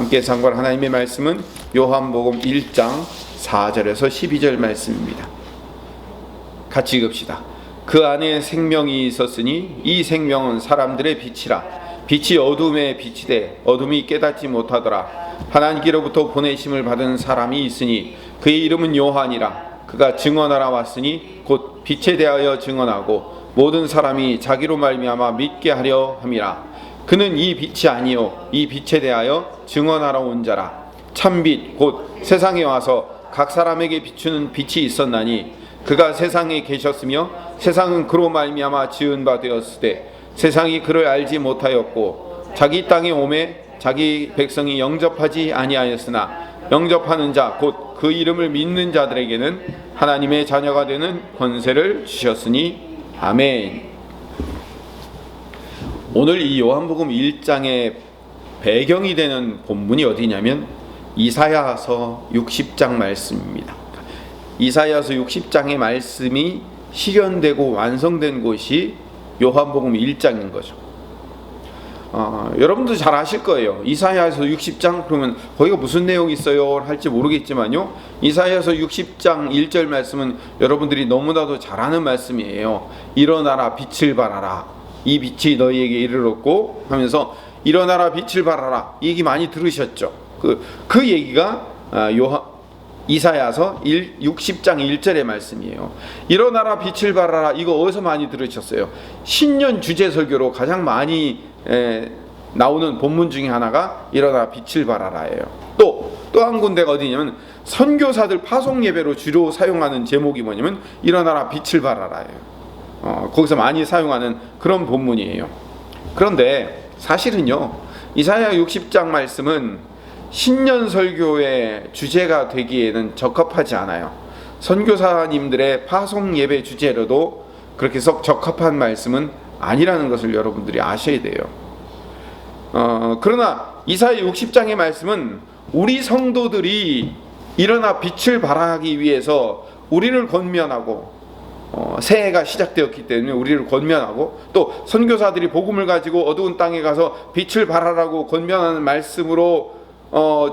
함께 상고할 하나님의 말씀은 요한복음 1장 4절에서 12절 말씀입니다. 같이 읽읍시다. 그 안에 생명이 있었으니 이 생명은 사람들의 빛이라. 빛이 어둠에 비치되 어둠이 깨닫지 못하더라. 하나님께로부터 보내심을 받은 사람이 있으니 그의 이름은 요한이라. 그가 증언하러 왔으니 곧 빛에 대하여 증언하고 모든 사람이 자기로 말미암아 믿게 하려 함이라. 그는 이 빛이 아니요 이 빛에 대하여 증언하러 온 자라. 참빛 곧 세상에 와서 각 사람에게 비추는 빛이 있었나니 그가 세상에 계셨으며 세상은 그로 말미암아 지은 바 되었으되 세상이 그를 알지 못하였고 자기 땅에 오매 자기 백성이 영접하지 아니하였으나 영접하는 자 곧 그 이름을 믿는 자들에게는 하나님의 자녀가 되는 권세를 주셨으니 아멘. 오늘 이 요한복음 1장의 배경이 되는 본문이 어디냐면 이사야서 60장 말씀입니다. 이사야서 60장의 말씀이 실현되고 완성된 곳이 요한복음 1장인 거죠. 여러분도 잘 아실 거예요. 이사야서 60장 그러면 거기가 무슨 내용이 있어요 할지 모르겠지만요, 이사야서 60장 1절 말씀은 여러분들이 너무나도 잘 아는 말씀이에요. 일어나라 빛을 발하라 이 빛이 너희에게 이르렀고 하면서 일어나라 빛을 발하라 이 얘기 많이 들으셨죠. 그 얘기가 이사야서 60장 1절의 말씀이에요. 일어나라 빛을 발하라 이거 어디서 많이 들으셨어요? 신년 주제 설교로 가장 많이 나오는 본문 중에 하나가 일어나라 빛을 발하라예요. 또 한 군데가 어디냐면 선교사들 파송 예배로 주로 사용하는 제목이 뭐냐면 일어나라 빛을 발하라예요. 거기서 많이 사용하는 그런 본문이에요. 그런데 사실은요, 이사야 60장 말씀은 신년 설교의 주제가 되기에는 적합하지 않아요. 선교사님들의 파송 예배 주제로도 그렇게 썩 적합한 말씀은 아니라는 것을 여러분들이 아셔야 돼요. 그러나 이사야 60장의 말씀은 우리 성도들이 일어나 빛을 발하기 위해서 우리를 권면하고, 새해가 시작되었기 때문에 우리를 권면하고, 또 선교사들이 복음을 가지고 어두운 땅에 가서 빛을 발하라고 권면하는 말씀으로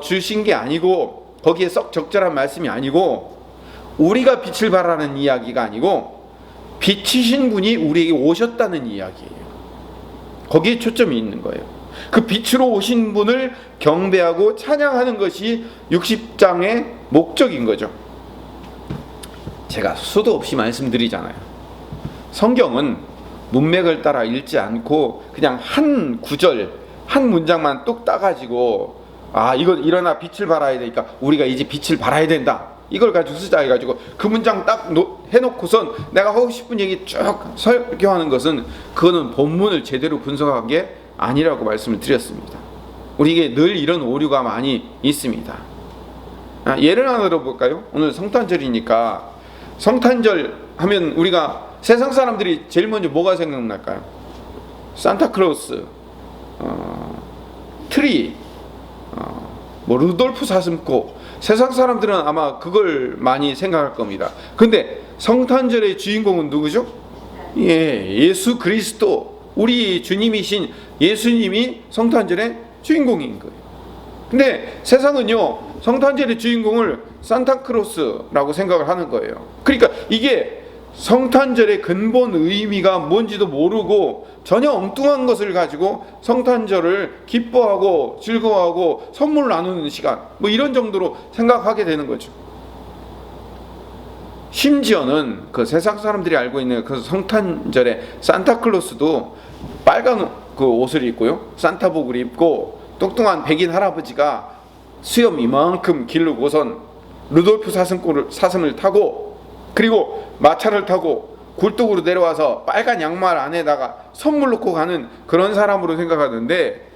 주신 게 아니고, 거기에 썩 적절한 말씀이 아니고, 우리가 빛을 발하는 이야기가 아니고 빛이신 분이 우리에게 오셨다는 이야기예요. 거기에 초점이 있는 거예요. 그 빛으로 오신 분을 경배하고 찬양하는 것이 60장의 목적인 거죠. 제가 수도 없이 말씀드리잖아요. 성경은 문맥을 따라 읽지 않고 그냥 한 구절, 한 문장만 뚝 따가지고 이거 일어나 빛을 발하야 되니까 우리가 이제 빛을 발하야 된다, 이걸 가지고 쓰자 해가지고 그 문장 딱 해놓고선 내가 하고 싶은 얘기 쭉 설교하는 것은, 그거는 본문을 제대로 분석한 게 아니라고 말씀을 드렸습니다. 우리에게 늘 이런 오류가 많이 있습니다. 예를 하나 들어볼까요? 오늘 성탄절이니까 성탄절 하면 우리가 세상 사람들이 제일 먼저 뭐가 생각날까요? 산타클로스, 트리, 루돌프 사슴꽃. 세상 사람들은 아마 그걸 많이 생각할 겁니다. 근데 성탄절의 주인공은 누구죠? 예수 그리스도, 우리 주님이신 예수님이 성탄절의 주인공인 거예요. 근데 세상은요, 성탄절의 주인공을 산타클로스라고 생각을 하는 거예요. 그러니까 이게 성탄절의 근본 의미가 뭔지도 모르고 전혀 엉뚱한 것을 가지고 성탄절을 기뻐하고 즐거워하고 선물 나누는 시간, 이런 정도로 생각하게 되는 거죠. 심지어는 그 세상 사람들이 알고 있는 그 성탄절에 산타클로스도 빨간 그 옷을 입고요, 산타복을 입고 뚱뚱한 백인 할아버지가 수염 이만큼 기르고선 루돌프 사슴을 타고, 그리고 마차를 타고 굴뚝으로 내려와서 빨간 양말 안에다가 선물 넣고 가는 그런 사람으로 생각하는데,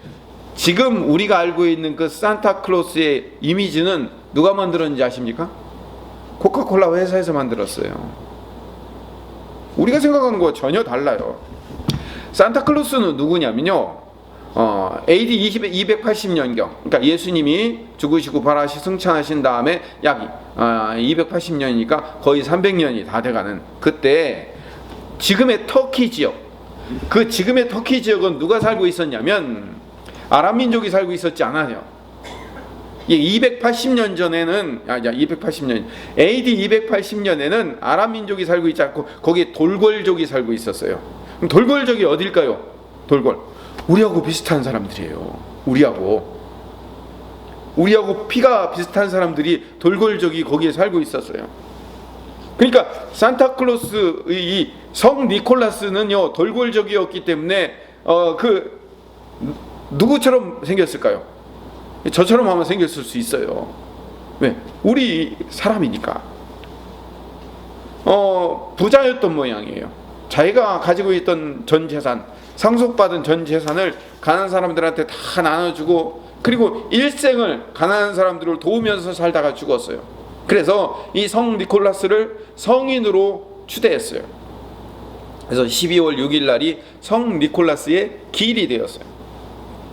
지금 우리가 알고 있는 그 산타클로스의 이미지는 누가 만들었는지 아십니까? 코카콜라 회사에서 만들었어요. 우리가 생각하는 거와 전혀 달라요. 산타클로스는 누구냐면요, AD 280년경, 그러니까 예수님이 죽으시고 부활하시 승천하신 다음에 약 280년이니까 거의 300년이 다 돼가는 그때 지금의 터키 지역, 그 지금의 터키 지역은 누가 살고 있었냐면 아랍 민족이 살고 있었지 않아요. 이 280년 전에는 280년 AD 280년에는 아람 민족이 살고 있지 않고 거기에 돌궐족이 살고 있었어요. 그럼 돌궐족이 어딜까요? 돌궐. 우리하고 비슷한 사람들이에요. 우리하고 피가 비슷한 사람들이 돌궐족이 거기에 살고 있었어요. 그러니까 산타클로스의 이 성 니콜라스는요 돌궐족이었기 때문에 누구처럼 생겼을까요? 저처럼 하면 생겼을 수 있어요. 왜? 우리 사람이니까. 부자였던 모양이에요. 자기가 가지고 있던 전 재산, 상속받은 전 재산을 가난한 사람들한테 다 나눠주고, 그리고 일생을 가난한 사람들을 도우면서 살다가 죽었어요. 그래서 이 성 니콜라스를 성인으로 추대했어요. 그래서 12월 6일 날이 성 니콜라스의 기일이 되었어요.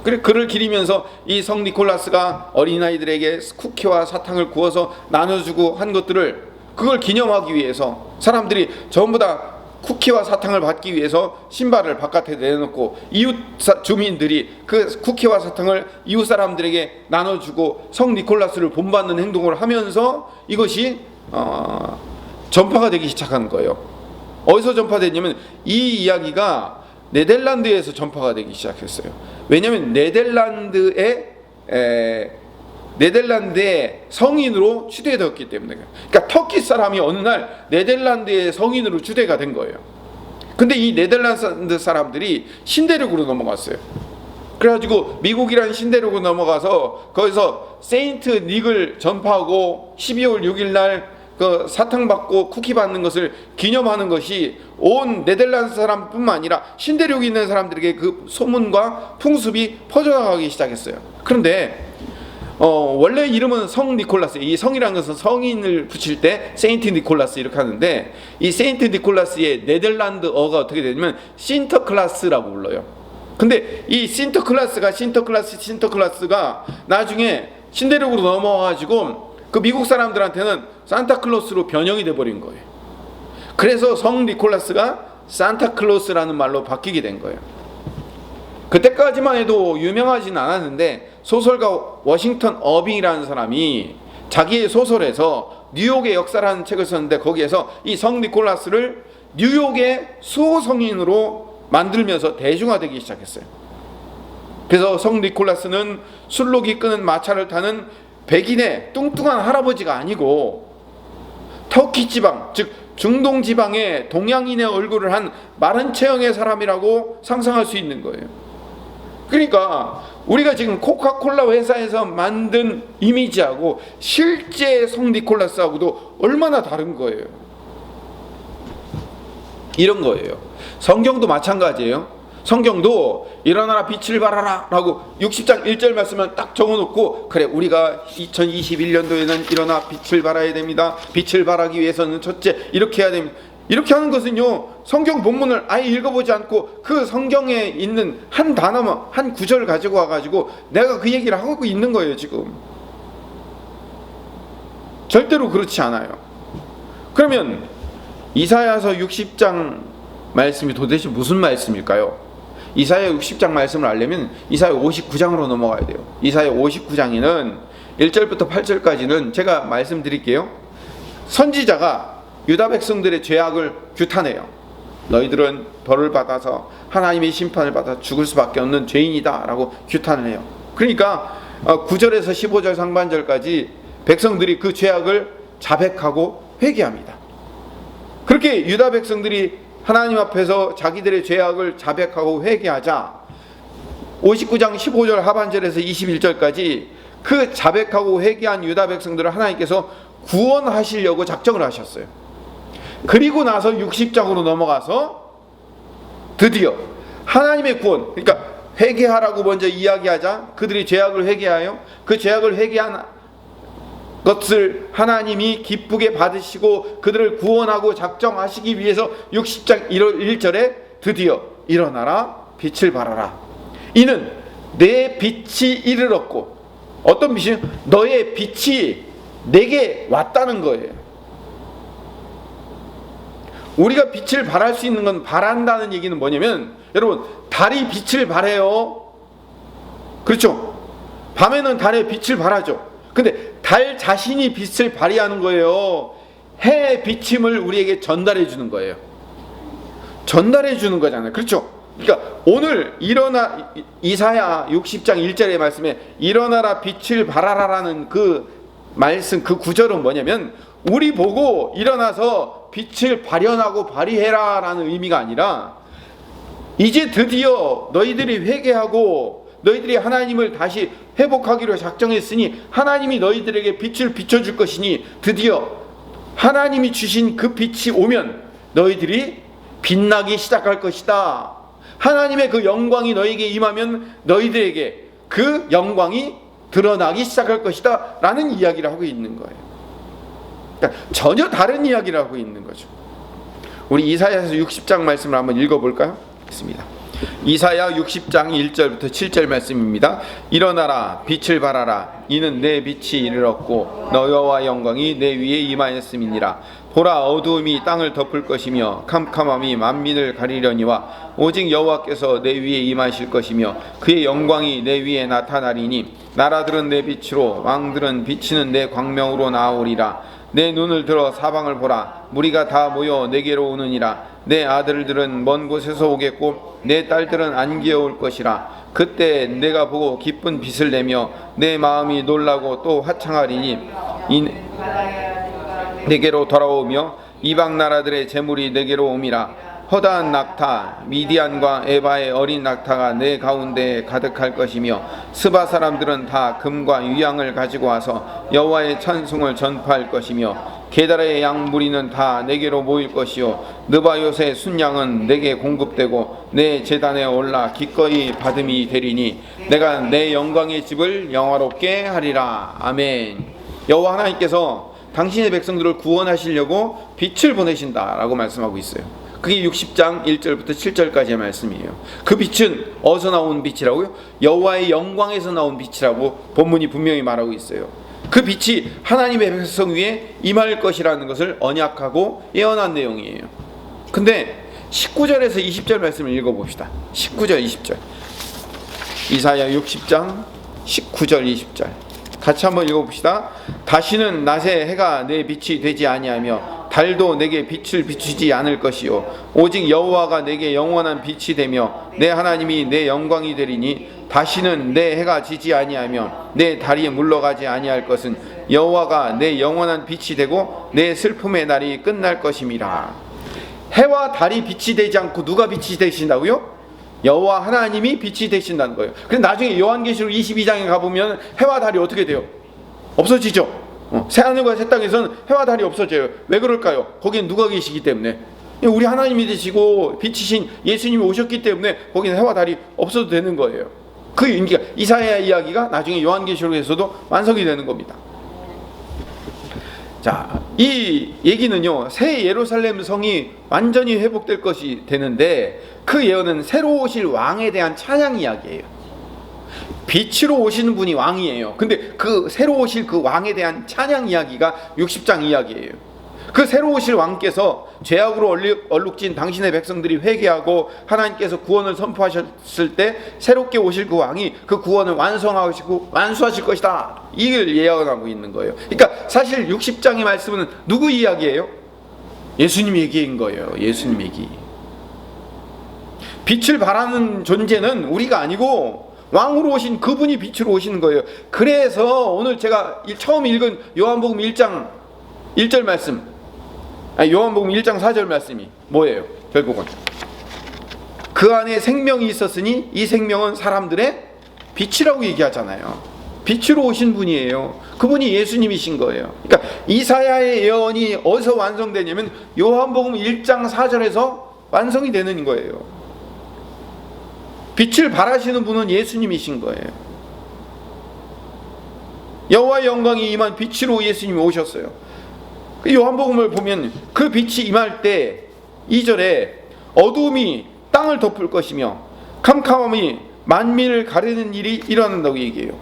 그를 기리면서 이 성 니콜라스가 어린아이들에게 쿠키와 사탕을 구워서 나눠주고 한 것들을, 그걸 기념하기 위해서 사람들이 전부 다 쿠키와 사탕을 받기 위해서 신발을 바깥에 내놓고 이웃 주민들이 그 쿠키와 사탕을 이웃 사람들에게 나눠주고 성 니콜라스를 본받는 행동을 하면서 이것이 전파가 되기 시작한 거예요. 어디서 전파됐냐면 이 이야기가 네덜란드에서 전파가 되기 시작했어요. 왜냐하면 네덜란드의 성인으로 추대되었기 때문에. 그러니까 터키 사람이 어느 날 네덜란드의 성인으로 추대가 된 거예요. 근데 이 네덜란드 사람들이 신대륙으로 넘어갔어요. 그래가지고 미국이라는 신대륙으로 넘어가서 거기서 세인트 닉을 전파하고 12월 6일 날 그 사탕 받고 쿠키 받는 것을 기념하는 것이 온 네덜란드 사람뿐만 아니라 신대륙에 있는 사람들에게 그 소문과 풍습이 퍼져나가기 시작했어요. 그런데 원래 이름은 성 니콜라스, 이 성이라는 것은 성인을 붙일 때 세인트 니콜라스 이렇게 하는데, 이 세인트 니콜라스의 네덜란드어가 어떻게 되냐면 신터클라스라고 불러요. 근데 이 신터클라스가 나중에 신대륙으로 넘어와가지고 그 미국 사람들한테는 산타클로스로 변형이 돼버린 거예요. 그래서 성 니콜라스가 산타클로스라는 말로 바뀌게 된 거예요. 그때까지만 해도 유명하진 않았는데 소설가 워싱턴 어빙이라는 사람이 자기의 소설에서 뉴욕의 역사라는 책을 썼는데, 거기에서 이 성 니콜라스를 뉴욕의 수호성인으로 만들면서 대중화되기 시작했어요. 그래서 성 니콜라스는 술록이 끄는 마차를 타는 백인의 뚱뚱한 할아버지가 아니고 터키 지방, 즉 중동 지방의 동양인의 얼굴을 한 마른 체형의 사람이라고 상상할 수 있는 거예요. 그러니까 우리가 지금 코카콜라 회사에서 만든 이미지하고 실제 성 니콜라스하고도 얼마나 다른 거예요. 이런 거예요. 성경도 마찬가지예요. 성경도 일어나라 빛을 발하라 라고 60장 1절 말씀을 딱 적어놓고, 그래 우리가 2021년도에는 일어나 빛을 발해야 됩니다. 빛을 발하기 위해서는 첫째 이렇게 해야 됩니다. 이렇게 하는 것은요, 성경 본문을 아예 읽어보지 않고 그 성경에 있는 한 단어만, 한 구절 가지고 와가지고 내가 그 얘기를 하고 있는 거예요. 지금 절대로 그렇지 않아요. 그러면 이사야서 60장 말씀이 도대체 무슨 말씀일까요? 이사야 60장 말씀을 알려면 이사야 59장으로 넘어가야 돼요. 이사야 59장에는 1절부터 8절까지는 제가 말씀드릴게요. 선지자가 유다 백성들의 죄악을 규탄해요. 너희들은 벌을 받아서 하나님의 심판을 받아 죽을 수밖에 없는 죄인이다 라고 규탄을 해요. 그러니까 9절에서 15절 상반절까지 백성들이 그 죄악을 자백하고 회개합니다. 그렇게 유다 백성들이 하나님 앞에서 자기들의 죄악을 자백하고 회개하자 59장 15절 하반절에서 21절까지 그 자백하고 회개한 유다 백성들을 하나님께서 구원하시려고 작정을 하셨어요. 그리고 나서 60장으로 넘어가서 드디어 하나님의 구원, 그러니까 회개하라고 먼저 이야기하자 그들이 죄악을 회개하여 그 죄악을 회개한 것을 하나님이 기쁘게 받으시고 그들을 구원하고 작정하시기 위해서 60장 1절에 드디어 일어나라 빛을 발하라. 이는 내 빛이 이르렀고, 어떤 빛이? 너의 빛이 내게 왔다는 거예요. 우리가 빛을 발할 수 있는 건, 발한다는 얘기는 뭐냐면, 여러분 달이 빛을 발해요. 그렇죠? 밤에는 달에 빛을 발하죠. 근데 달 자신이 빛을 발휘하는 거예요. 해 비침을 우리에게 전달해 주는 거예요. 전달해 주는 거잖아요. 그렇죠? 그러니까 오늘 일어나, 이사야 60장 1절의 말씀에 일어나라 빛을 발하라라는 그 말씀, 그 구절은 뭐냐면 우리 보고 일어나서 빛을 발현하고 발휘해라 라는 의미가 아니라 이제 드디어 너희들이 회개하고 너희들이 하나님을 다시 회복하기로 작정했으니 하나님이 너희들에게 빛을 비춰줄 것이니 드디어 하나님이 주신 그 빛이 오면 너희들이 빛나기 시작할 것이다. 하나님의 그 영광이 너희에게 임하면 너희들에게 그 영광이 드러나기 시작할 것이다 라는 이야기를 하고 있는 거예요. 그러니까 전혀 다른 이야기를 하고 있는 거죠. 우리 이사야서 60장 말씀을 한번 읽어볼까요? 있습니다. 이사야 60장 1절부터 7절 말씀입니다. 일어나라 빛을 발하라 이는 내 빛이 이르렀고 너 여호와 영광이 내 위에 임하였음이니라. 보라 어두움이 땅을 덮을 것이며 캄캄함이 만민을 가리려니와 오직 여호와께서 내 위에 임하실 것이며 그의 영광이 내 위에 나타나리니 나라들은 내 빛으로 왕들은 비치는 내 광명으로 나아오리라. 내 눈을 들어 사방을 보라 무리가 다 모여 내게로 오느니라. 내 아들들은 먼 곳에서 오겠고 내 딸들은 안기어올 것이라. 그때 내가 보고 기쁜 빛을 내며 내 마음이 놀라고 또 화창하리니 내게로 돌아오며 이방 나라들의 재물이 내게로 옴이라. 허다한 낙타 미디안과 에바의 어린 낙타가 내 가운데에 가득할 것이며 스바 사람들은 다 금과 유향을 가지고 와서 여호와의 찬송을 전파할 것이며 게달의 양 무리는 다 내게로 모일 것이요 느바요의 순양은 내게 공급되고 내 제단에 올라 기꺼이 받음이 되리니 내가 내 영광의 집을 영화롭게 하리라. 아멘. 여호와 하나님께서 당신의 백성들을 구원하시려고 빛을 보내신다라고 말씀하고 있어요. 그게 60장 1절부터 7절까지의 말씀이에요. 그 빛은 어디서 나온 빛이라고요? 여호와의 영광에서 나온 빛이라고 본문이 분명히 말하고 있어요. 그 빛이 하나님의 백성 위에 임할 것이라는 것을 언약하고 예언한 내용이에요. 근데 19절에서 20절 말씀을 읽어봅시다. 19절 20절 이사야 60장 19절 20절 같이 한번 읽어봅시다. 다시는 낮에 해가 내 빛이 되지 아니하며 달도 내게 빛을 비추지 않을 것이요 오직 여호와가 내게 영원한 빛이 되며 내 하나님이 내 영광이 되리니 다시는 내 해가 지지 아니하며 내 달이 물러가지 아니할 것은 여호와가 내 영원한 빛이 되고 내 슬픔의 날이 끝날 것임이라. 해와 달이 빛이 되지 않고 누가 빛이 되신다고요? 여호와 하나님이 빛이 되신다는 거예요. 근데 나중에 요한계시록 22장에 가보면 해와 달이 어떻게 돼요? 없어지죠. 새하늘과 새 땅에서는 해와 달이 없어져요. 왜 그럴까요? 거기는 누가 계시기 때문에. 우리 하나님이 되시고 빛이신 예수님이 오셨기 때문에 거기는 해와 달이 없어도 되는 거예요. 그러니까 이사야 이야기가 나중에 요한계시록에서도 완성이 되는 겁니다. 자, 이 얘기는요, 새 예루살렘 성이 완전히 회복될 것이 되는데 그 예언은 새로 오실 왕에 대한 찬양 이야기예요. 빛으로 오시는 분이 왕이에요. 근데 그 새로 오실 그 왕에 대한 찬양 이야기가 60장 이야기예요. 그 새로 오실 왕께서 죄악으로 얼룩진 당신의 백성들이 회개하고 하나님께서 구원을 선포하셨을 때 새롭게 오실 그 왕이 그 구원을 완성하시고 완수하실 것이다. 이걸 예언하고 있는 거예요. 그러니까 사실 60장의 말씀은 누구 이야기예요? 예수님 얘기인 거예요. 예수님 얘기. 빛을 발하는 존재는 우리가 아니고 왕으로 오신 그분이 빛으로 오시는 거예요. 그래서 오늘 제가 처음 읽은 요한복음 1장 1절 말씀, 요한복음 1장 4절 말씀이 뭐예요? 결국은 그 안에 생명이 있었으니 이 생명은 사람들의 빛이라고 얘기하잖아요. 빛으로 오신 분이에요. 그분이 예수님이신 거예요. 그러니까 이사야의 예언이 어디서 완성되냐면 요한복음 1장 4절에서 완성이 되는 거예요. 빛을 발하시는 분은 예수님이신 거예요. 여호와의 영광이 임한 빛으로 예수님이 오셨어요. 요한복음을 보면 그 빛이 임할 때 2절에 어두움이 땅을 덮을 것이며 캄캄함이 만민을 가리는 일이 일어난다고 얘기해요.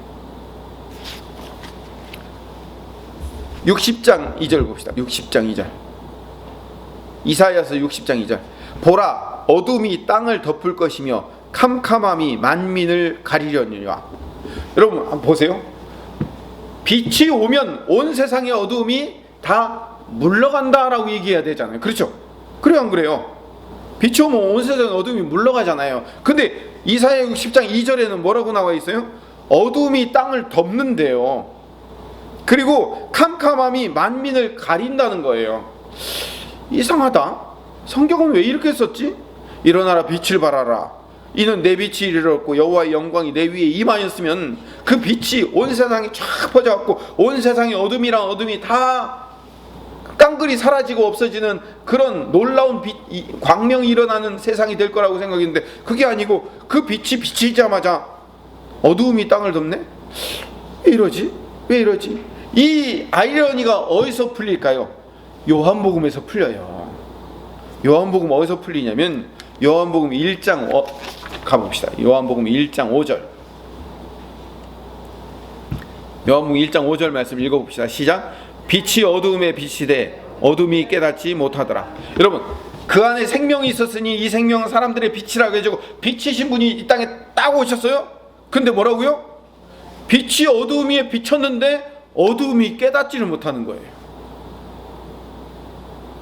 60장 2절 봅시다. 60장 2절 이사야서 60장 2절 보라 어두움이 땅을 덮을 것이며 캄캄함이 만민을 가리려니와. 여러분 한번 보세요. 빛이 오면 온 세상의 어두움이 다 물러간다라고 얘기해야 되잖아요. 그렇죠? 그래요, 안 그래요? 빛이 오면 온 세상의 어두움이 물러가잖아요. 근데 이사야 60장 2절에는 뭐라고 나와 있어요? 어두움이 땅을 덮는데요. 그리고 캄캄함이 만민을 가린다는 거예요. 이상하다. 성경은 왜 이렇게 썼지? 일어나라 빛을 발하라. 이는 내 빛이 이르렀고 여호와의 영광이 내 위에 임하였으면 그 빛이 온 세상에 쫙 퍼져갖고 온 세상의 어둠이랑 어둠이 다 깡그리 사라지고 없어지는 그런 놀라운 빛, 광명이 일어나는 세상이 될 거라고 생각했는데 그게 아니고 그 빛이 비치자마자 어두움이 땅을 덮네? 왜 이러지? 왜 이러지? 이 아이러니가 어디서 풀릴까요? 요한복음에서 풀려요. 요한복음 어디서 풀리냐면 요한복음 1장 가봅시다. 요한복음 1장 5절. 요한복음 1장 5절 말씀 읽어봅시다. 시작. 빛이 어두움에 빛이 돼 어둠이 깨닫지 못하더라. 여러분, 그 안에 생명이 있었으니 이 생명은 사람들의 빛이라고 해주고 빛이신 분이 이 땅에 딱 오셨어요. 근데 뭐라고요? 빛이 어두움 위에 비쳤는데 어두움이 깨닫지를 못하는 거예요.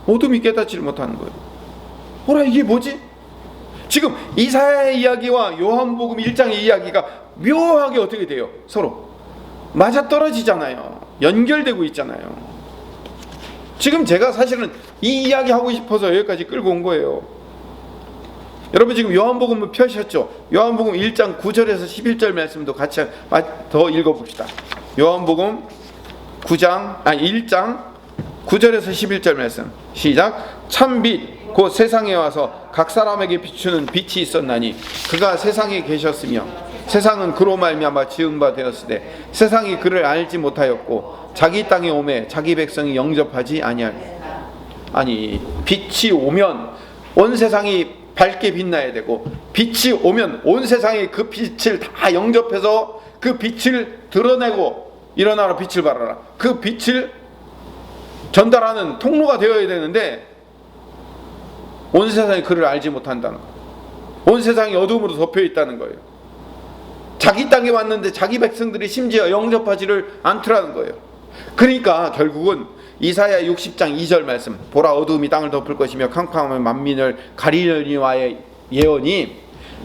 어둠이 깨닫지를 못하는 거예요. 뭐라, 이게 뭐지? 지금 이사야의 이야기와 요한복음 1장의 이야기가 묘하게 어떻게 돼요? 서로 맞아떨어지잖아요. 연결되고 있잖아요. 지금 제가 사실은 이 이야기 하고 싶어서 여기까지 끌고 온 거예요. 여러분, 지금 요한복음을 펴셨죠? 요한복음 1장 9절에서 11절 말씀도 같이 더 읽어봅시다. 요한복음 1장 9절에서 11절 말씀 시작. 참빛 곧 세상에 와서 각 사람에게 비추는 빛이 있었나니 그가 세상에 계셨으며 세상은 그로 말미암아 지은 바 되었으되 세상이 그를 알지 못하였고 자기 땅에 오매 자기 백성이 영접하지 아니하니. 아니, 빛이 오면 온 세상이 밝게 빛나야 되고 빛이 오면 온 세상에 그 빛을 다 영접해서 그 빛을 드러내고 일어나라 빛을 발하라, 그 빛을 전달하는 통로가 되어야 되는데 온 세상이 그를 알지 못한다는 거예요. 온 세상이 어둠으로 덮여 있다는 거예요. 자기 땅에 왔는데 자기 백성들이 심지어 영접하지를 않더라는 거예요. 그러니까 결국은 이사야 60장 2절 말씀, 보라 어두움이 땅을 덮을 것이며 캄캄함이 만민을 가리려니와의 예언이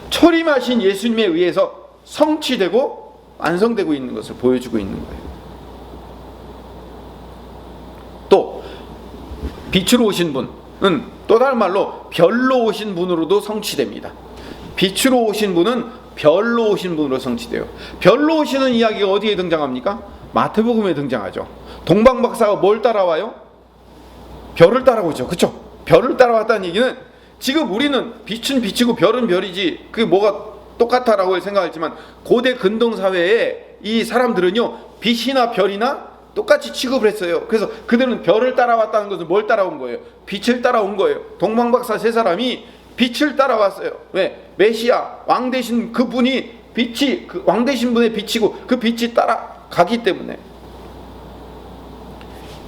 초림하신 예수님에 의해서 성취되고 완성되고 있는 것을 보여주고 있는 거예요. 또 빛으로 오신 분은 또 다른 말로 별로 오신 분으로도 성취됩니다. 빛으로 오신 분은 별로 오신 분으로 성취돼요. 별로 오시는 이야기가 어디에 등장합니까? 마태복음에 등장하죠. 동방박사가 뭘 따라와요? 별을 따라오죠. 그렇죠? 별을 따라왔다는 얘기는 지금 우리는 빛은 빛이고 별은 별이지 그게 뭐가 똑같아라고 생각하지만 고대 근동사회에 이 사람들은요 빛이나 별이나 똑같이 취급을 했어요. 그래서 그들은 별을 따라왔다는 것은 뭘 따라온 거예요? 빛을 따라온 거예요. 동방박사 세 사람이 빛을 따라왔어요. 왜? 메시아 왕 되신 그분이 빛이 그 왕 되신 분의 빛이고 그 빛이 따라가기 때문에.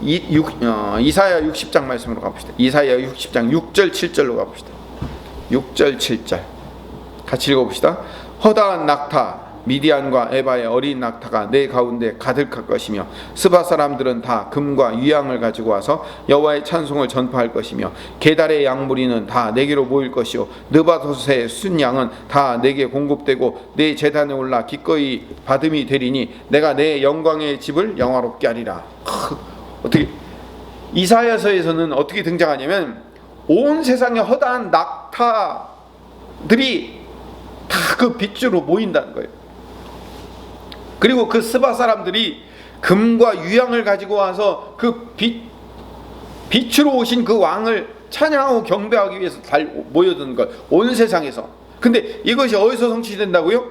이사야 60장 말씀으로 가봅시다. 이사야 60장 6절 7절로 가봅시다. 6절 7절 같이 읽어봅시다. 허다한 낙타 미디안과 에바의 어린 낙타가 내 가운데 가득할 것이며 스바 사람들은 다 금과 유향을 가지고 와서 여호와의 찬송을 전파할 것이며 게달의 양무리는 다 내게로 모일 것이요 느바봇의 순양은 다 내게 공급되고 내 제단에 올라 기꺼이 받음이 되리니 내가 내 영광의 집을 영화롭게 하리라. 어떻게 이사야서에서는 어떻게 등장하냐면 온 세상의 허다한 낙타들이 다 그 빛으로 모인다는 거예요. 그리고 그 스바 사람들이 금과 유향을 가지고 와서 그 빛으로 오신 그 왕을 찬양하고 경배하기 위해서 잘 모여드는 것, 온 세상에서. 근데 이것이 어디서 성취된다고요?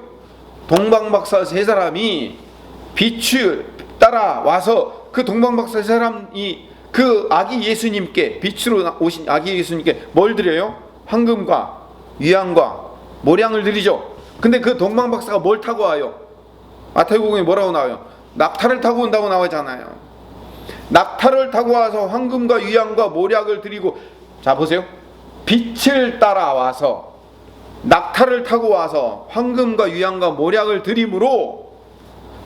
동방박사 세 사람이 빛을 따라와서 그 동방박사 세 사람이 그 아기 예수님께, 빛으로 오신 아기 예수님께 뭘 드려요? 황금과 유향과 모량을 드리죠. 근데 그 동방박사가 뭘 타고 와요? 마태복음에 뭐라고 나와요? 낙타를 타고 온다고 나오잖아요. 낙타를 타고 와서 황금과 유향과 모략을 드리고, 자 보세요. 빛을 따라와서 낙타를 타고 와서 황금과 유향과 모략을 드림으로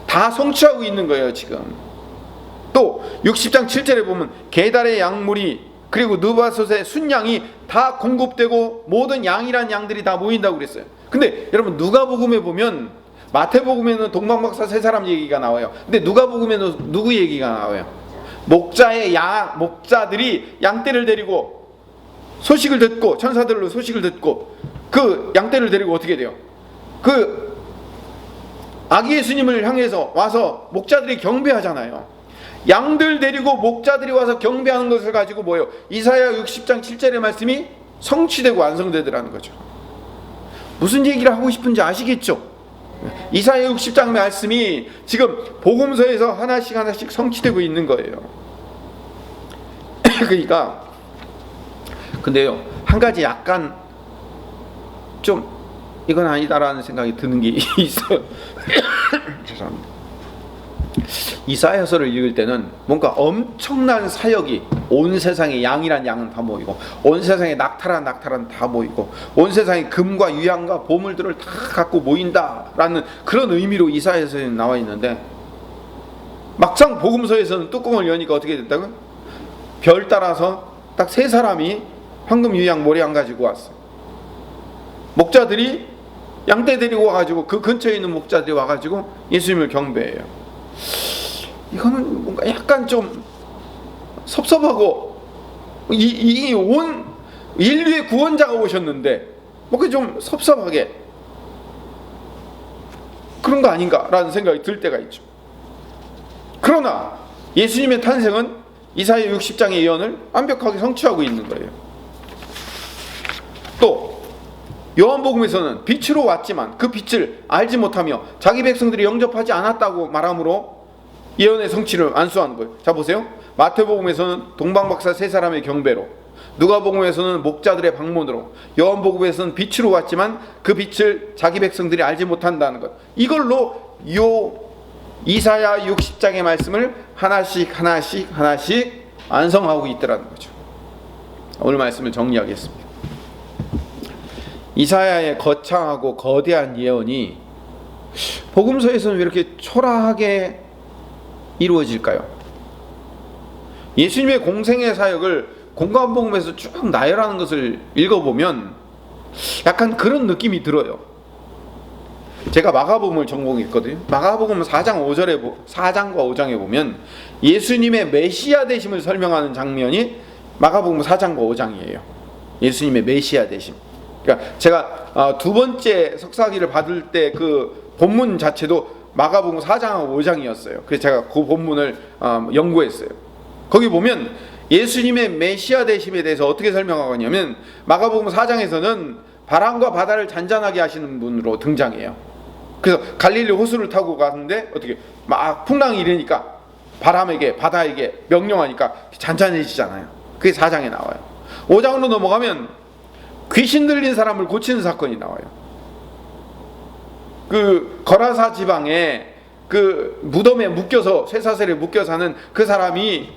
다 성취하고 있는 거예요. 지금 또 60장 7절에 보면 게달의 양물이 그리고 느바솥의 순양이 다 공급되고 모든 양이란 양들이 다 모인다고 그랬어요. 근데 여러분 누가복음에 보면, 마태복음에는 동방박사 세 사람 얘기가 나와요. 근데 누가복음에는 누구 얘기가 나와요? 목자들이 양떼를 데리고 소식을 듣고, 천사들로 소식을 듣고 그 양떼를 데리고 어떻게 돼요? 그 아기 예수님을 향해서 와서 목자들이 경배하잖아요. 양들 데리고 목자들이 와서 경배하는 것을 가지고 뭐예요? 이사야 60장 7절의 말씀이 성취되고 완성되더라는 거죠. 무슨 얘기를 하고 싶은지 아시겠죠? 이사야 60장 말씀이 지금 복음서에서 하나씩 하나씩 성취되고 있는 거예요. 그러니까 근데요, 한 가지 약간 좀 이건 아니다라는 생각이 드는 게 있어요. 죄송합니다. 이사야서를 읽을 때는 뭔가 엄청난 사역이, 온 세상에 양이란 양은 다 모이고, 온 세상에 낙타란 다 모이고, 온 세상에 금과 유향과 보물들을 다 갖고 모인다라는 그런 의미로 이사야서에 나와 있는데, 막상 복음서에서는 뚜껑을 여니까 어떻게 됐다고요? 별 따라서 딱 세 사람이 황금 유향 모래양 가지고 왔어요. 목자들이 양떼 데리고 와가지고 그 근처에 있는 목자들이 와가지고 예수님을 경배해요. 이거는 뭔가 약간 좀 섭섭하고, 이 온 인류의 구원자가 오셨는데 뭔가 좀 섭섭하게 그런 거 아닌가라는 생각이 들 때가 있죠. 그러나 예수님의 탄생은 이사야 60장의 예언을 완벽하게 성취하고 있는 거예요. 또 요한복음에서는 빛으로 왔지만 그 빛을 알지 못하며 자기 백성들이 영접하지 않았다고 말함으로 예언의 성취를 안수하는 거예요. 자 보세요. 마태복음에서는 동방박사 세 사람의 경배로, 누가복음에서는 목자들의 방문으로, 요한복음에서는 빛으로 왔지만 그 빛을 자기 백성들이 알지 못한다는 것. 이걸로 요 이사야 60장의 말씀을 하나씩 완성하고 있더라는 거죠. 오늘 말씀을 정리하겠습니다. 이사야의 거창하고 거대한 예언이 복음서에서는 왜 이렇게 초라하게 이루어질까요? 예수님의 공생의 사역을 공관복음에서 쭉 나열하는 것을 읽어보면 약간 그런 느낌이 들어요. 제가 마가복음을 전공했거든요. 마가복음 4장과 5장에 보면 예수님의 메시아 되심을 설명하는 장면이 마가복음 4장과 5장이에요. 예수님의 메시아 되심. 그러니까 제가 두 번째 석사학위를 받을 때 그 본문 자체도 마가복음 4장하고 5장이었어요. 그래서 제가 그 본문을 연구했어요. 거기 보면 예수님의 메시아 되심에 대해서 어떻게 설명하고 있냐면, 마가복음 4장에서는 바람과 바다를 잔잔하게 하시는 분으로 등장해요. 그래서 갈릴리 호수를 타고 가는데 어떻게 막 풍랑이 일으니까 바람에게 바다에게 명령하니까 잔잔해지잖아요. 그게 4장에 나와요. 5장으로 넘어가면 귀신 들린 사람을 고치는 사건이 나와요. 그 거라사 지방에 그 무덤에 묶여서, 쇠사슬에 묶여 사는 그 사람이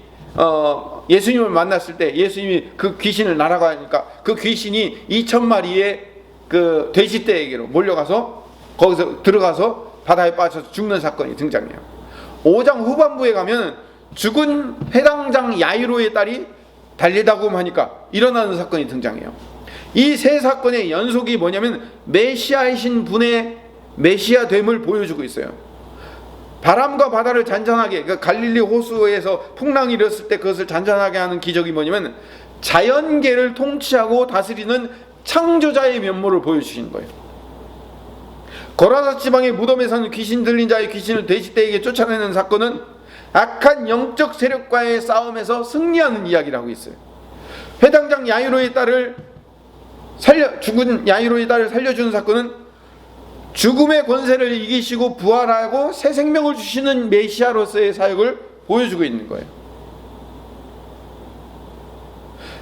예수님을 만났을 때 예수님이 그 귀신을 날아가니까 그 귀신이 2,000마리의 그 돼지떼에게로 몰려가서 거기서 들어가서 바다에 빠져서 죽는 사건이 등장해요. 5장 후반부에 가면 죽은 회당장 야이로의 딸이 달리다고 하니까 일어나는 사건이 등장해요. 이 세 사건의 연속이 뭐냐면 메시아이신 분의 메시아됨을 보여주고 있어요. 바람과 바다를 잔잔하게, 그 갈릴리 호수에서 풍랑이 일었을 때 그것을 잔잔하게 하는 기적이 뭐냐면 자연계를 통치하고 다스리는 창조자의 면모를 보여주시는 거예요. 거라사 지방의 무덤에 사는 귀신 들린 자의 귀신을 돼지떼에게 쫓아내는 사건은 악한 영적 세력과의 싸움에서 승리하는 이야기를 하고 있어요. 회당장 야이로의 딸을 죽은 야이로의 딸을 살려주는 사건은 죽음의 권세를 이기시고 부활하고 새 생명을 주시는 메시아로서의 사역을 보여주고 있는 거예요.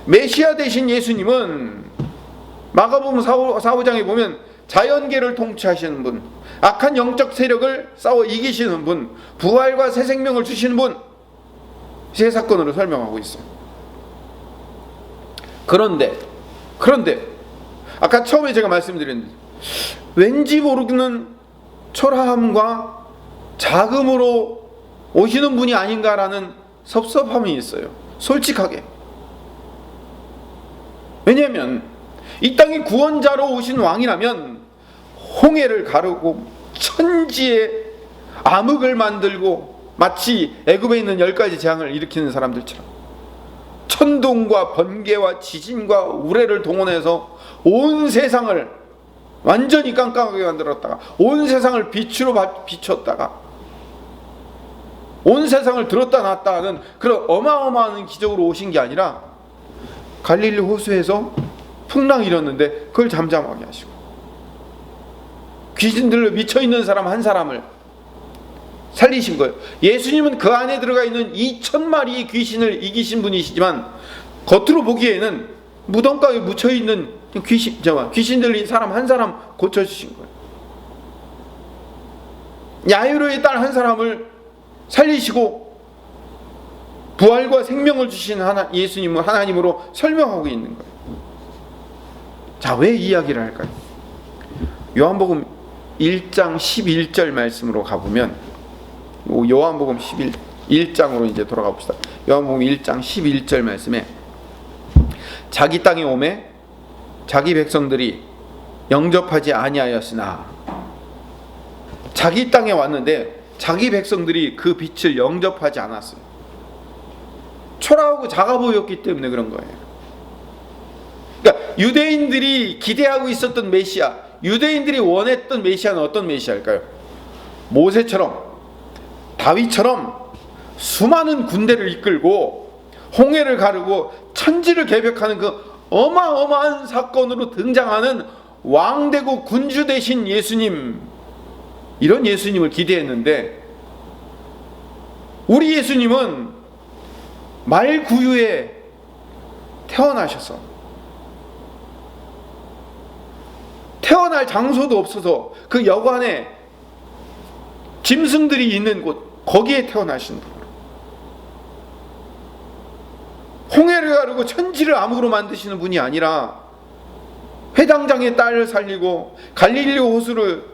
메시아 되신 예수님은 마가복음 4, 5장에 보면 자연계를 통치하시는 분, 악한 영적 세력을 싸워 이기시는 분, 부활과 새 생명을 주시는 분, 세 사건으로 설명하고 있어요. 그런데 아까 처음에 제가 말씀드렸는데 왠지 모르는 초라함과 자금으로 오시는 분이 아닌가라는 섭섭함이 있어요. 솔직하게. 왜냐하면 이 땅의 구원자로 오신 왕이라면 홍해를 가르고 천지에 암흑을 만들고 마치 애굽에 있는 10가지 재앙을 일으키는 사람들처럼 천둥과 번개와 지진과 우레를 동원해서 온 세상을 완전히 깜깜하게 만들었다가 온 세상을 빛으로 비췄다가 온 세상을 들었다 놨다 하는 그런 어마어마한 기적으로 오신 게 아니라 갈릴리 호수에서 풍랑이 일었는데 그걸 잠잠하게 하시고 귀신들로 미쳐있는 사람 한 사람을 살리신 거예요. 예수님은 그 안에 들어가 있는 2,000마리의 귀신을 이기신 분이시지만 겉으로 보기에는 무덤가에 묻혀있는 귀신들인 사람 한 사람 고쳐주신 거예요. 야이로의 딸 한 사람을 살리시고 부활과 생명을 주신 예수님은 하나님으로 설명하고 있는 거예요. 자, 왜 이 이야기를 할까요? 요한복음 1장 11절 말씀으로 가보면 요한복음 1장으로 이제 돌아가 봅시다. 요한복음 1장 11절 말씀에 자기 땅에 오매 자기 백성들이 영접하지 아니하였으나, 자기 땅에 왔는데 자기 백성들이 그 빛을 영접하지 않았어요. 초라하고 작아 보였기 때문에 그런 거예요. 그러니까 유대인들이 기대하고 있었던 메시아, 유대인들이 원했던 메시아는 어떤 메시아일까요? 모세처럼 다윗처럼 수많은 군대를 이끌고 홍해를 가르고 천지를 개벽하는 그 어마어마한 사건으로 등장하는 왕되고 군주 되신 예수님, 이런 예수님을 기대했는데 우리 예수님은 말구유에 태어나셔서 태어날 장소도 없어서 그 여관에 짐승들이 있는 곳, 거기에 태어나신 분, 홍해를 가르고 천지를 암흑으로 만드시는 분이 아니라 회당장의 딸을 살리고 갈릴리 호수를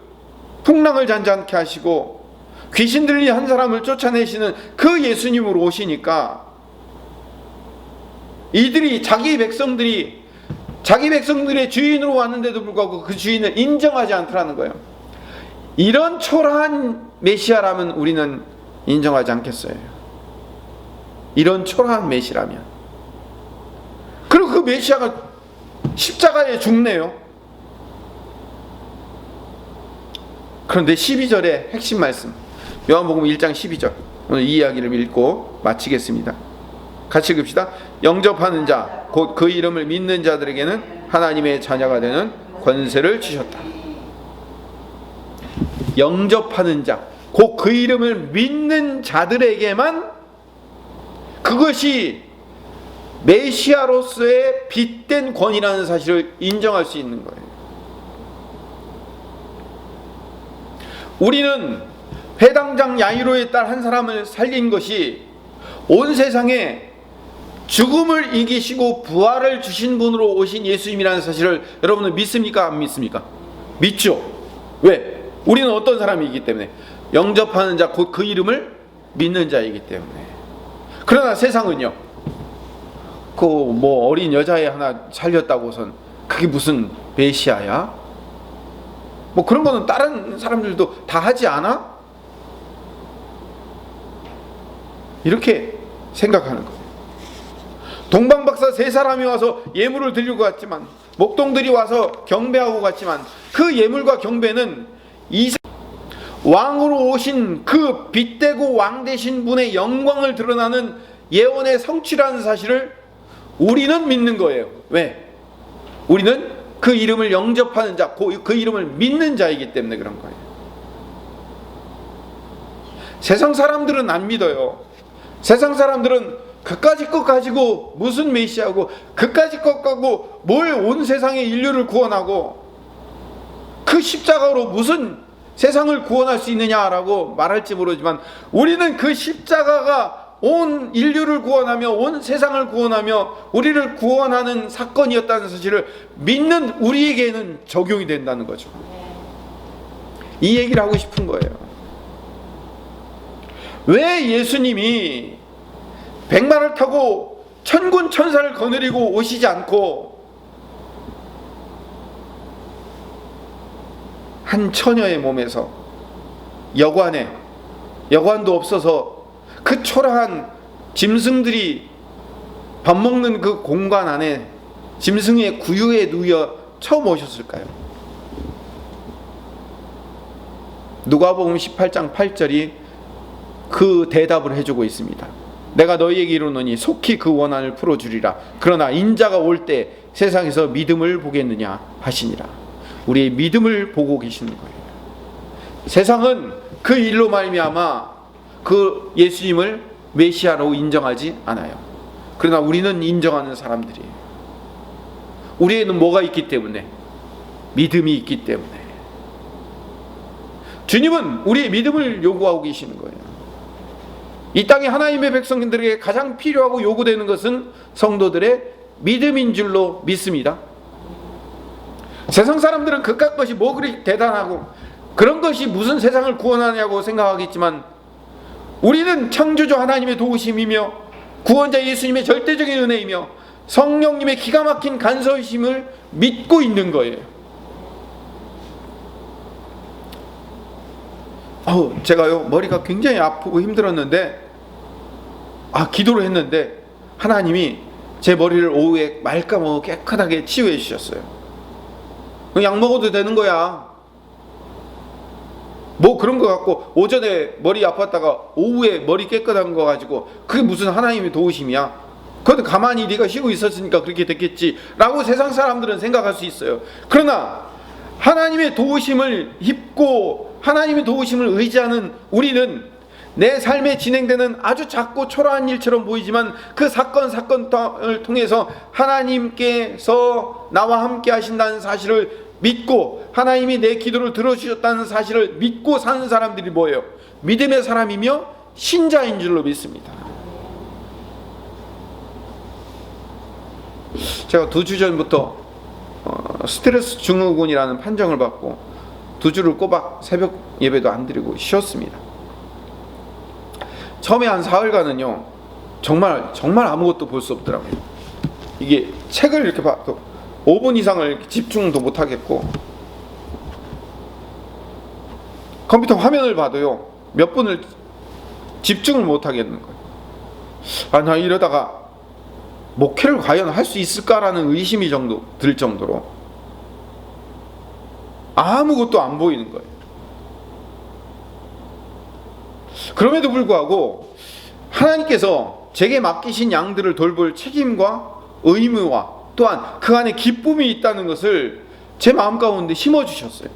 풍랑을 잔잔케 하시고 귀신 들린 한 사람을 쫓아내시는 그 예수님으로 오시니까 이들이 자기 백성들의 주인으로 왔는데도 불구하고 그 주인을 인정하지 않더라는 거예요. 이런 초라한 메시아라면 우리는 인정하지 않겠어요. 이런 초라한 메시라면. 그리고 그 메시아가 십자가에 죽네요. 그런데 12절의 핵심 말씀, 요한복음 1장 12절, 오늘 이 이야기를 읽고 마치겠습니다. 같이 읽읍시다. 영접하는 자, 곧 그 이름을 믿는 자들에게는 하나님의 자녀가 되는 권세를 주셨다. 영접하는 자, 곧 그 이름을 믿는 자들에게만 그것이 메시아로서의 빛된 권위라는 사실을 인정할 수 있는 거예요. 우리는 회당장 야이로의 딸 한 사람을 살린 것이 온 세상에 죽음을 이기시고 부활을 주신 분으로 오신 예수님이라는 사실을 여러분은 믿습니까? 안 믿습니까? 믿죠. 왜? 우리는 어떤 사람이기 때문에? 영접하는 자, 곧 그 이름을 믿는 자이기 때문에. 그러나 세상은요, 그 뭐 어린 여자애 하나 살렸다고선 그게 무슨 메시아야? 뭐 그런 거는 다른 사람들도 다 하지 않아? 이렇게 생각하는 거예요. 동방박사 3사람이 와서 예물을 드리고 갔지만, 목동들이 와서 경배하고 갔지만, 그 예물과 경배는 왕으로 오신 그 빛되고 왕 되신 분의 영광을 드러나는 예언의 성취라는 사실을 우리는 믿는 거예요. 왜? 우리는 그 이름을 영접하는 자, 그 이름을 믿는 자이기 때문에 그런 거예요. 세상 사람들은 안 믿어요. 세상 사람들은 그까짓 것 가지고 무슨 메시아고, 그까짓 것 가지고 뭘 온 세상의 인류를 구원하고, 그 십자가로 무슨 세상을 구원할 수 있느냐라고 말할지 모르지만, 우리는 그 십자가가 온 인류를 구원하며 온 세상을 구원하며 우리를 구원하는 사건이었다는 사실을 믿는 우리에게는 적용이 된다는 거죠. 이 얘기를 하고 싶은 거예요. 왜 예수님이 백마를 타고 천군 천사를 거느리고 오시지 않고 한 처녀의 몸에서 여관도 없어서 그 초라한 짐승들이 밥 먹는 그 공간 안에 짐승의 구유에 누워 처음 오셨을까요? 누가복음 18장 8절이 그 대답을 해주고 있습니다. 내가 너희에게 이르노니 속히 그 원한을 풀어주리라. 그러나 인자가 올 때 세상에서 믿음을 보겠느냐 하시니라. 우리의 믿음을 보고 계시는 거예요. 세상은 그 일로 말미암아 그 예수님을 메시아로 인정하지 않아요. 그러나 우리는 인정하는 사람들이에요. 우리에는 뭐가 있기 때문에? 믿음이 있기 때문에. 주님은 우리의 믿음을 요구하고 계시는 거예요. 이 땅에 하나님의 백성들에게 가장 필요하고 요구되는 것은 성도들의 믿음인 줄로 믿습니다. 세상 사람들은 그깟 것이 뭐 그리 대단하고 그런 것이 무슨 세상을 구원하냐고 생각하겠지만, 우리는 창조주 하나님의 도우심이며 구원자 예수님의 절대적인 은혜이며 성령님의 기가 막힌 간섭이심을 믿고 있는 거예요. 제가요 머리가 굉장히 아프고 힘들었는데 기도를 했는데 하나님이 제 머리를 오후에 말까먹어 깨끗하게 치유해 주셨어요. 약 먹어도 되는 거야. 뭐 그런 거 갖고 오전에 머리 아팠다가 오후에 머리 깨끗한 거 가지고 그게 무슨 하나님의 도우심이야? 그것도 가만히 네가 쉬고 있었으니까 그렇게 됐겠지 라고 세상 사람들은 생각할 수 있어요. 그러나 하나님의 도우심을 입고 하나님의 도우심을 의지하는 우리는 내 삶에 진행되는 아주 작고 초라한 일처럼 보이지만 그 사건을 통해서 하나님께서 나와 함께 하신다는 사실을 믿고 하나님이 내 기도를 들어주셨다는 사실을 믿고 사는 사람들이 뭐예요? 믿음의 사람이며 신자인 줄로 믿습니다. 제가 2주 전부터 스트레스 증후군이라는 판정을 받고 2주를 꼬박 새벽 예배도 안 드리고 쉬었습니다. 처음에 한 사흘간은요 정말 아무것도 볼 수 없더라고요. 이게 책을 이렇게 봐도 5분 이상을 집중도 못 하겠고, 컴퓨터 화면을 봐도요 몇 분을 집중을 못 하겠는 거예요. 나 이러다가 목회를 과연 할 수 있을까라는 의심이 들 정도로 아무것도 안 보이는 거예요. 그럼에도 불구하고 하나님께서 제게 맡기신 양들을 돌볼 책임과 의무와 또한 그 안에 기쁨이 있다는 것을 제 마음 가운데 심어주셨어요.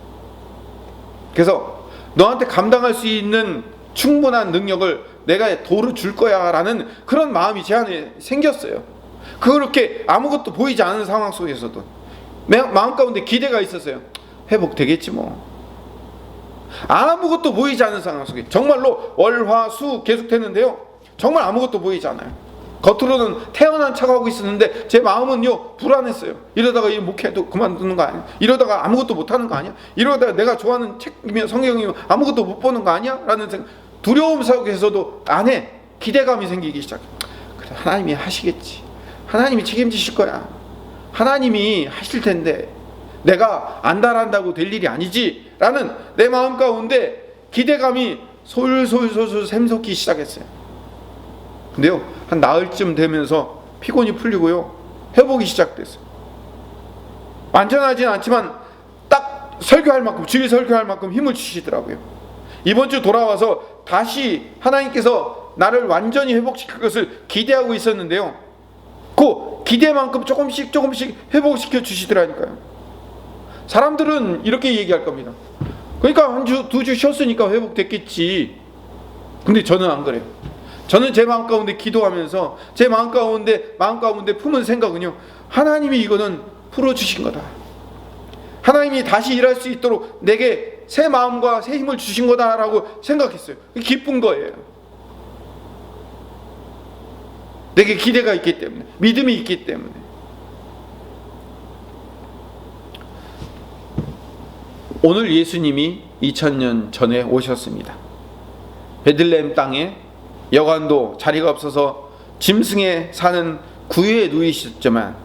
그래서 너한테 감당할 수 있는 충분한 능력을 내가 도로 줄 거야 라는 그런 마음이 제 안에 생겼어요. 그렇게 아무것도 보이지 않은 상황 속에서도 마음 가운데 기대가 있었어요. 회복되겠지 뭐. 아무것도 보이지 않는 상황 속에 정말로 월, 화, 수 계속 됐는데요 정말 아무것도 보이지 않아요. 겉으로는 태어난 척하고 있었는데 제 마음은요 불안했어요. 이러다가 이 목회도 그만두는 거 아니야? 이러다가 아무것도 못하는 거 아니야? 이러다가 내가 좋아하는 책이며 성경이며 아무것도 못 보는 거 아니야? 라는 두려움 속에서도 안에 기대감이 생기기 시작해요. 그래, 하나님이 하시겠지. 하나님이 책임지실 거야. 하나님이 하실 텐데 내가 안달한다고 될 일이 아니지 라는 내 마음 가운데 기대감이 솔솔 샘솟기 시작했어요. 근데요 한 나흘쯤 되면서 피곤이 풀리고요 회복이 시작됐어요. 완전하진 않지만 딱 설교할 만큼, 주일 설교할 만큼 힘을 주시더라고요. 이번 주 돌아와서 다시 하나님께서 나를 완전히 회복시킬 것을 기대하고 있었는데요 그 기대만큼 조금씩 회복시켜 주시더라니까요. 사람들은 이렇게 얘기할 겁니다. 그러니까 한 주, 2주 쉬었으니까 회복됐겠지. 근데 저는 안 그래요. 저는 제 마음 가운데 기도하면서 제 마음 가운데 품은 생각은요 하나님이 이거는 풀어주신 거다. 하나님이 다시 일할 수 있도록 내게 새 마음과 새 힘을 주신 거다라고 생각했어요. 기쁜 거예요. 내게 기대가 있기 때문에, 믿음이 있기 때문에. 오늘 예수님이 2000년 전에 오셨습니다. 베들레헴 땅에 여관도 자리가 없어서 짐승에 사는 구유에 누이셨지만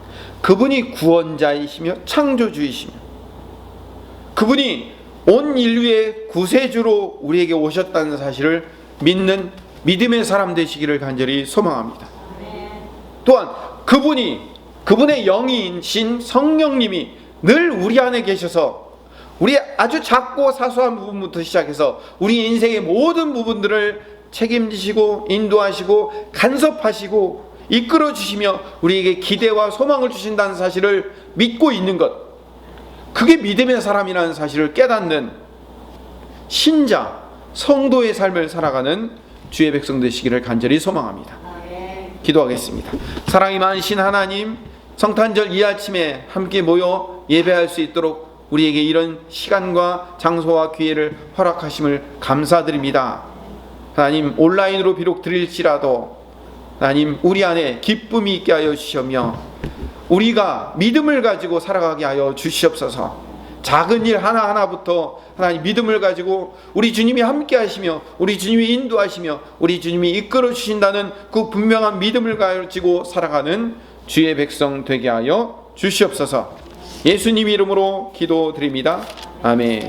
그분이 구원자이시며 창조주이시며 그분이 온 인류의 구세주로 우리에게 오셨다는 사실을 믿는 믿음의 사람 되시기를 간절히 소망합니다. 또한 그분의 영이신 성령님이 늘 우리 안에 계셔서 우리 아주 작고 사소한 부분부터 시작해서 우리 인생의 모든 부분들을 책임지시고 인도하시고 간섭하시고 이끌어 주시며 우리에게 기대와 소망을 주신다는 사실을 믿고 있는 것, 그게 믿음의 사람이라는 사실을 깨닫는 신자, 성도의 삶을 살아가는 주의 백성 되시기를 간절히 소망합니다. 기도하겠습니다. 사랑이 많으신 하나님, 성탄절 이 아침에 함께 모여 예배할 수 있도록 우리에게 이런 시간과 장소와 기회를 허락하심을 감사드립니다. 하나님, 온라인으로 비록 드릴지라도 하나님, 우리 안에 기쁨이 있게 하여 주시며 우리가 믿음을 가지고 살아가게 하여 주시옵소서. 작은 일 하나하나부터 하나님 믿음을 가지고 우리 주님이 함께 하시며 우리 주님이 인도하시며 우리 주님이 이끌어 주신다는 그 분명한 믿음을 가지고 살아가는 주의 백성 되게 하여 주시옵소서. 예수님 이름으로 기도드립니다. 아멘.